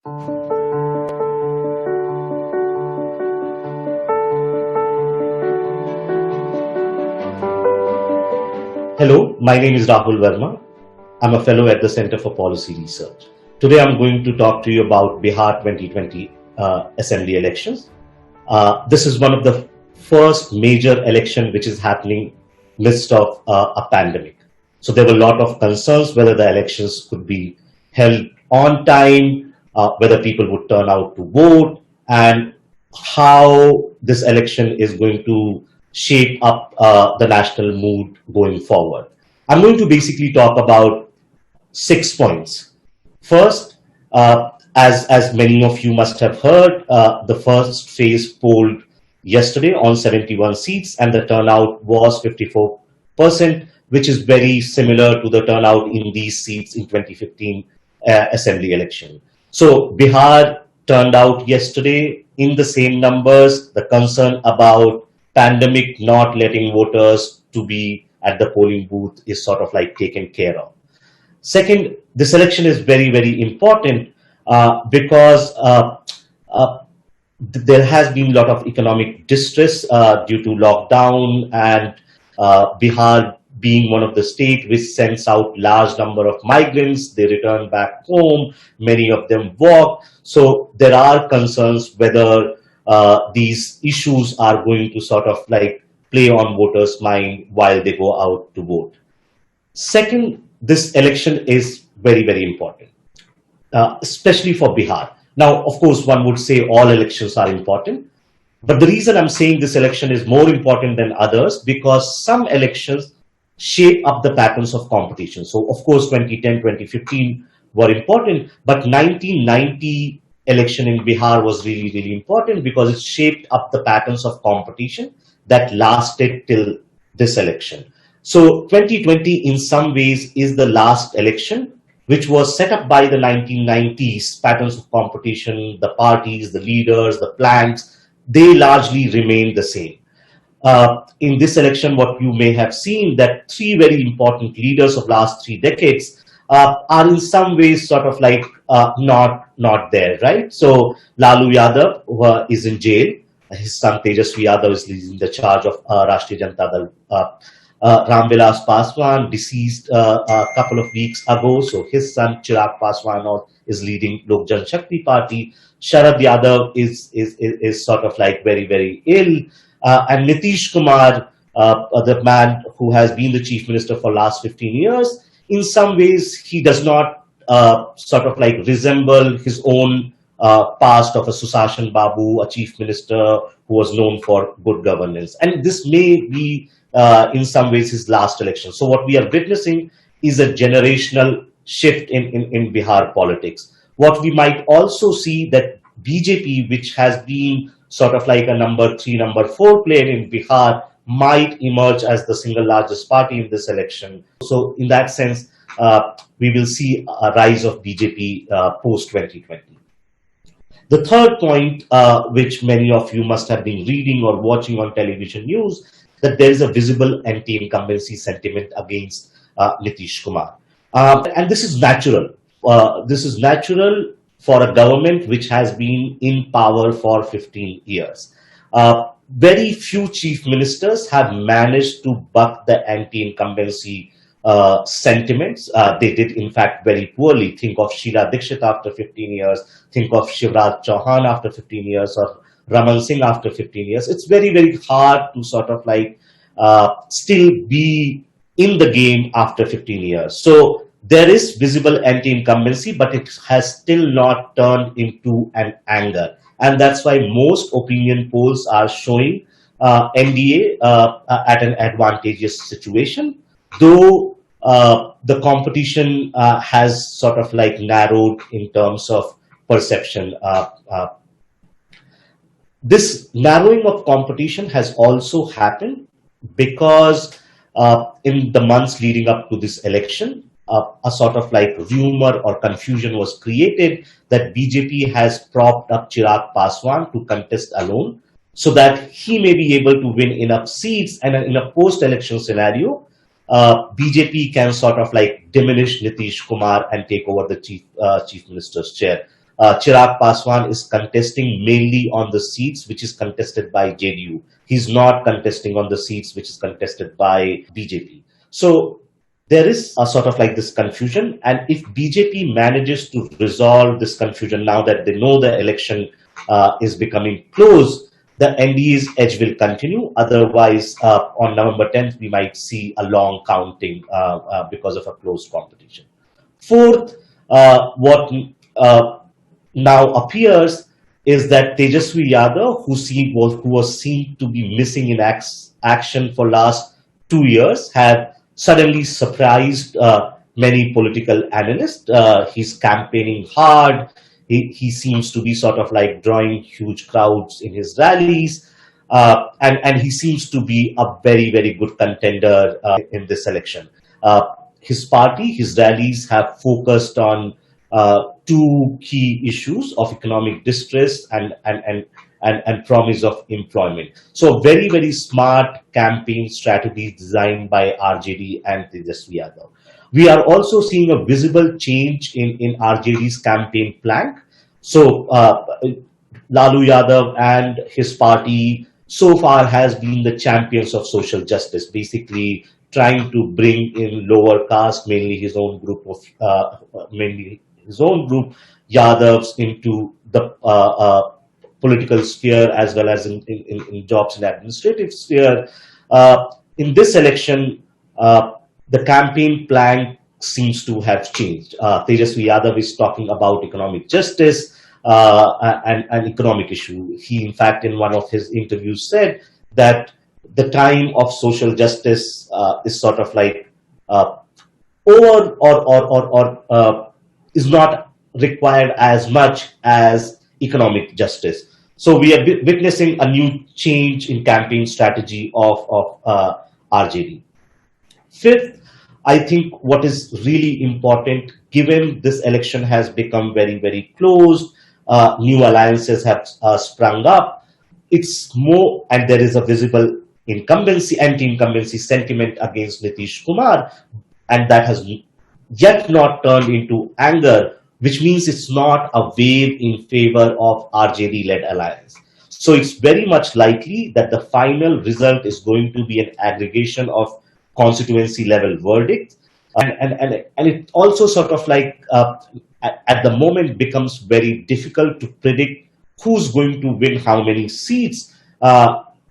Hello, my name is Rahul Verma. I'm a fellow at the Center for Policy Research. Today I'm going to talk to you about Bihar 2020 assembly elections. This is one of the first major election which is happening midst of a pandemic. So there were a lot of concerns whether the elections could be held on time, whether people would turn out to vote, and how this election is going to shape up the national mood going forward. I'm going to basically talk about 6 points. First, as many of you must have heard, the first phase polled yesterday on 71 seats, and the turnout was 54%, which is very similar to the turnout in these seats in 2015 assembly election. So Bihar turned out yesterday in the same numbers. The concern about pandemic not letting voters to be at the polling booth is sort of like taken care of. Second, this election is very, very important because there has been a lot of economic distress due to lockdown, and Bihar being one of the states which sends out large number of migrants. They return back home, many of them walk. So there are concerns whether these issues are going to sort of like play on voters' mind while they go out to vote. Second, this election is very, very important, especially for Bihar. Now, of course, one would say all elections are important, but the reason I'm saying this election is more important than others because some elections shape up the patterns of competition. So, of course, 2010, 2015 were important, but 1990 election in Bihar was really, really important because it shaped up the patterns of competition that lasted till this election. So 2020 in some ways is the last election which was set up by the 1990s patterns of competition. The parties, the leaders, the plans, they largely remain the same. In this election, what you may have seen that three very important leaders of last 3 decades are in some ways sort of like not there, right? So Lalu Yadav is in jail. His son Tejasvi Yadav is leading the charge of Rashtriya Janata Dal. Ram Vilas Paswan deceased a couple of weeks ago, so his son Chirag Paswan is leading Lok Jan Shakti Party. Sharad Yadav is sort of like very, very ill, and Nitish Kumar, the man who has been the chief minister for last 15 years, in some ways he does not sort of like resemble his own past of a Susashan Babu, a chief minister who was known for good governance, and this may be in some ways his last election. So what we are witnessing is a generational shift in Bihar politics. What we might also see that BJP, which has been sort of like a number 3, number 4 player in Bihar, might emerge as the single largest party in this election. So in that sense, we will see a rise of BJP post 2020. The third point, which many of you must have been reading or watching on television news, that there is a visible anti-incumbency sentiment against Nitish Kumar. And this is natural. This is natural for a government which has been in power for 15 years. Very few chief ministers have managed to buck the anti-incumbency sentiments. They did, in fact, very poorly. Think of Sheila Dikshit after 15 years. Think of Shivraj Chauhan after 15 years, or Raman Singh after 15 years. It's very, very hard to sort of like still be in the game after 15 years. So there is visible anti-incumbency, but it has still not turned into an anger. And that's why most opinion polls are showing NDA at an advantageous situation, though the competition has sort of like narrowed in terms of perception. This narrowing of competition has also happened because in the months leading up to this election, a sort of like rumor or confusion was created that BJP has propped up Chirag Paswan to contest alone so that he may be able to win enough seats, and in a post-election scenario, BJP can sort of like diminish Nitish Kumar and take over the chief minister's chair. Chirag Paswan is contesting mainly on the seats which is contested by JDU. He's not contesting on the seats which is contested by BJP. So there is a sort of like this confusion, and if BJP manages to resolve this confusion now that they know the election is becoming close, the NDA's edge will continue. Otherwise, on November 10th, we might see a long counting because of a close competition. Fourth, what now appears is that Tejaswi Yadav, who was seen to be missing in action for last 2 years, have suddenly surprised many political analysts. He's campaigning hard. He seems to be sort of like drawing huge crowds in his rallies. And he seems to be a very, very good contender in this election. His party, his rallies have focused on two key issues of economic distress and promise of employment. So very, very smart campaign strategies designed by RJD and Tejaswi Yadav. We are also seeing a visible change in RJD's campaign plan. So Lalu Yadav and his party so far has been the champions of social justice, basically trying to bring in lower caste, mainly his own group Yadavs, into the political sphere as well as in jobs and administrative sphere. In this election, the campaign plan seems to have changed. Tejaswi Yadav is talking about economic justice and an economic issue. He, in fact, in one of his interviews said that the time of social justice is sort of like over or is not required as much as economic justice. So we are witnessing a new change in campaign strategy of RJD. Fifth, I think what is really important, given this election has become very, very close, new alliances have sprung up, it's more, and there is a visible anti-incumbency sentiment against Nitish Kumar, and that has yet not turned into anger, which means it's not a wave in favor of RJD-led alliance. So it's very much likely that the final result is going to be an aggregation of constituency level verdicts. And it also sort of like at the moment becomes very difficult to predict who's going to win how many seats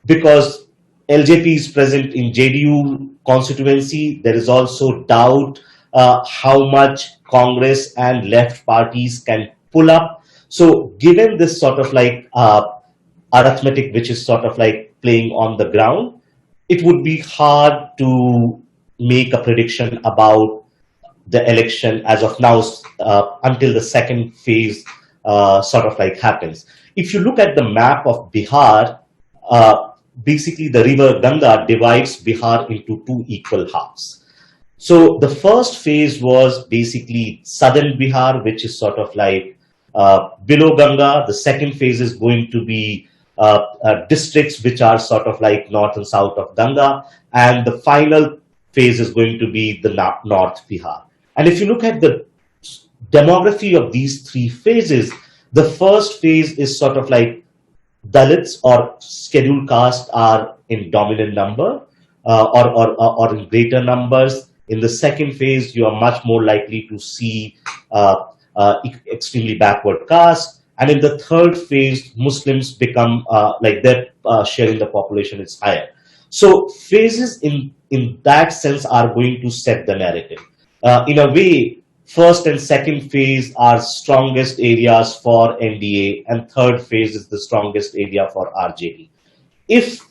because LJP is present in JDU constituency. There is also doubt how much Congress and left parties can pull up. So given this sort of like arithmetic, which is sort of like playing on the ground, it would be hard to make a prediction about the election as of now until the second phase sort of like happens. If you look at the map of Bihar, basically the river Ganga divides Bihar into two equal halves. So the first phase was basically southern Bihar, which is sort of like below Ganga. The second phase is going to be districts which are sort of like north and south of Ganga. And the final phase is going to be the North Bihar. And if you look at the demography of these three phases, the first phase is sort of like Dalits or scheduled caste are in dominant number or in greater numbers. In the second phase, you are much more likely to see extremely backward caste. And in the third phase, Muslims become like their share in the population is higher. So phases in that sense are going to set the narrative. In a way, first and second phase are strongest areas for NDA, and third phase is the strongest area for RJD. If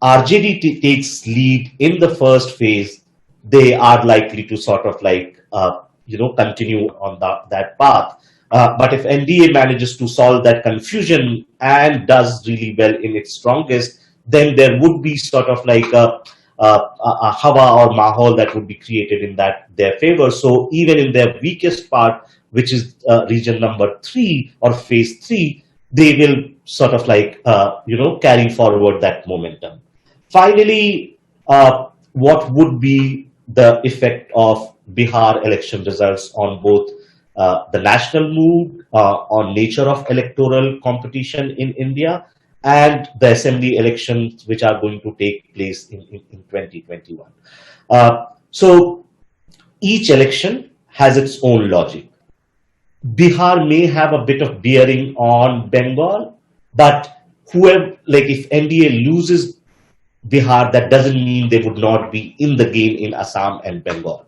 RJD takes lead in the first phase, they are likely to sort of like continue on that path. But if NDA manages to solve that confusion and does really well in its strongest, then there would be sort of like a hawa or mahal that would be created in their favor. So even in their weakest part, which is region number 3 or phase 3, they will sort of like carry forward that momentum. Finally, what would be the effect of Bihar election results on both the national mood on nature of electoral competition in India, and the assembly elections which are going to take place in 2021. So each election has its own logic. Bihar may have a bit of bearing on Bengal, but whoever, like if NDA loses Bihar, that doesn't mean they would not be in the game in Assam and Bengal.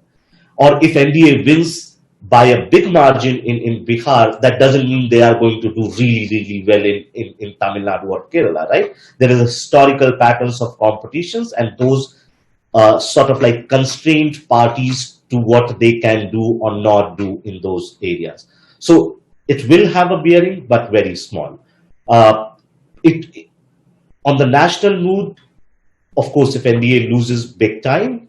Or if NDA wins by a big margin in Bihar, that doesn't mean they are going to do really, really well in Tamil Nadu or Kerala, right? There is historical patterns of competitions, and those sort of like constrained parties to what they can do or not do in those areas. So it will have a bearing, but very small. It on the national mood, of course, if NDA loses big time,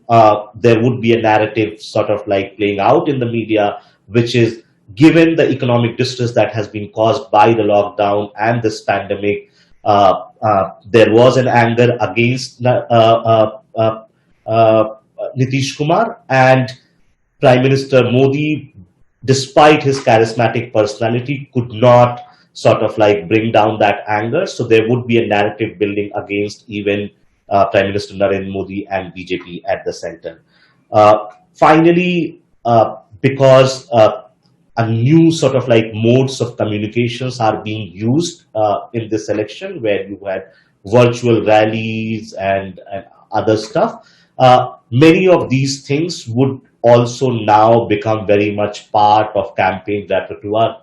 there would be a narrative sort of like playing out in the media, which is given the economic distress that has been caused by the lockdown and this pandemic, there was an anger against Nitish Kumar, and Prime Minister Modi, despite his charismatic personality, could not sort of like bring down that anger. So there would be a narrative building against even Prime Minister Narendra Modi and BJP at the center. Finally, because a new sort of like modes of communications are being used in this election, where you had virtual rallies and other stuff, many of these things would also now become very much part of campaign repertoire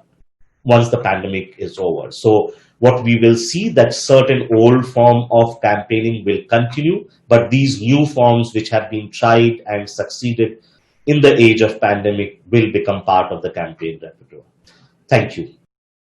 once the pandemic is over. So what we will see, that certain old form of campaigning will continue, but these new forms which have been tried and succeeded in the age of pandemic will become part of the campaign repertoire. Thank you.